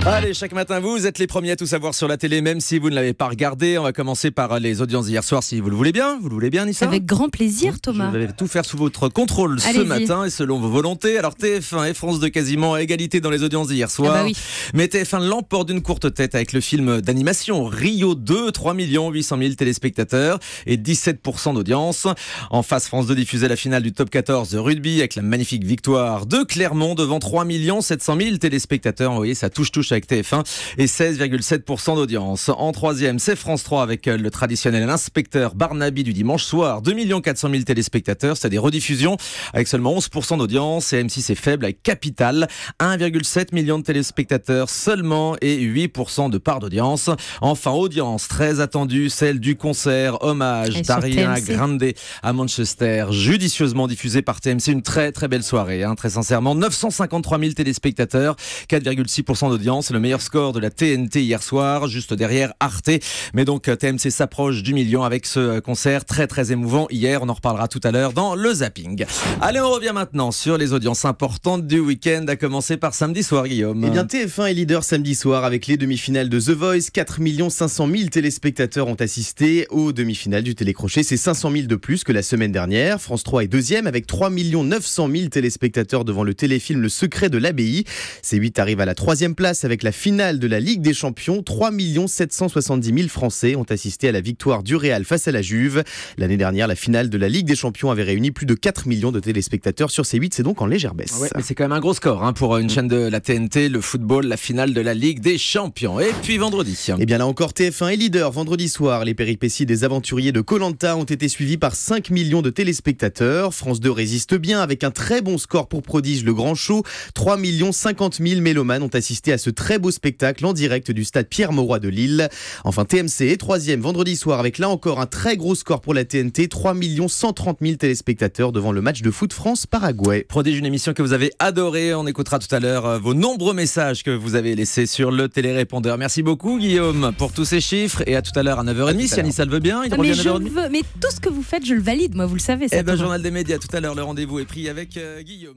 Allez, chaque matin, vous êtes les premiers à tout savoir sur la télé, même si vous ne l'avez pas regardé. On va commencer par les audiences d'hier soir, si vous le voulez bien. Vous le voulez bien, Nissa ? Avec grand plaisir, Thomas. Je vais tout faire sous votre contrôle ce matin et selon vos volontés. Alors, TF1 et France 2 quasiment à égalité dans les audiences d'hier soir. Ah bah oui. Mais TF1 l'emporte d'une courte tête avec le film d'animation Rio 2, 3 800 000 téléspectateurs et 17% d'audience. En face, France 2 diffusait la finale du top 14 de rugby avec la magnifique victoire de Clermont devant 3 700 000 téléspectateurs. Vous voyez, ça touche avec TF1 et 16,7% d'audience. En troisième, c'est France 3 avec le traditionnel Inspecteur Barnaby du dimanche soir. 2 400 000 téléspectateurs, c'est des rediffusions avec seulement 11% d'audience. Et M6 est faible avec Capital, 1,7 million de téléspectateurs seulement et 8% de part d'audience. Enfin, audience très attendue, celle du concert hommage d'Ariana Grande à Manchester, judicieusement diffusé par TMC. Une très très belle soirée, très sincèrement. 953 000 téléspectateurs, 4,6% d'audience. C'est le meilleur score de la TNT hier soir, juste derrière Arte. Mais donc TMC s'approche du million avec ce concert très très émouvant hier. On en reparlera tout à l'heure dans le zapping. Allez, on revient maintenant sur les audiences importantes du week-end, à commencer par samedi soir, Guillaume. Eh bien, TF1 est leader samedi soir avec les demi-finales de The Voice. 4 500 000 téléspectateurs ont assisté aux demi-finales du télécrochet. C'est 500 000 de plus que la semaine dernière. France 3 est deuxième avec 3 900 000 téléspectateurs devant le téléfilm Le Secret de l'Abbaye. C8 arrive à la troisième place avec la finale de la Ligue des Champions. 3 770 000 Français ont assisté à la victoire du Real face à la Juve. L'année dernière, la finale de la Ligue des Champions avait réuni plus de 4 millions de téléspectateurs sur C8. C'est donc en légère baisse. Ouais, mais c'est quand même un gros score pour une chaîne de la TNT, le football, la finale de la Ligue des Champions. Et puis vendredi. Eh bien là encore, TF1 est leader. Vendredi soir, les péripéties des aventuriers de Koh-Lanta ont été suivies par 5 millions de téléspectateurs. France 2 résiste bien avec un très bon score pour Prodige, le grand show. 3 50 000 mélomanes ont assisté à ce très beau spectacle en direct du stade Pierre-Mauroy de Lille. Enfin, TMC est troisième vendredi soir avec là encore un très gros score pour la TNT. 3 130 000 téléspectateurs devant le match de foot France-Paraguay. Prodige, une émission que vous avez adorée. On écoutera tout à l'heure vos nombreux messages que vous avez laissés sur le télérépondeur. Merci beaucoup, Guillaume, pour tous ces chiffres. Et à tout à l'heure à 9h30. Si Anissa le veut bien, il revient à 9h30. Mais tout ce que vous faites, je le valide. Moi, vous le savez. Journal des médias, tout à l'heure, le rendez-vous est pris avec Guillaume.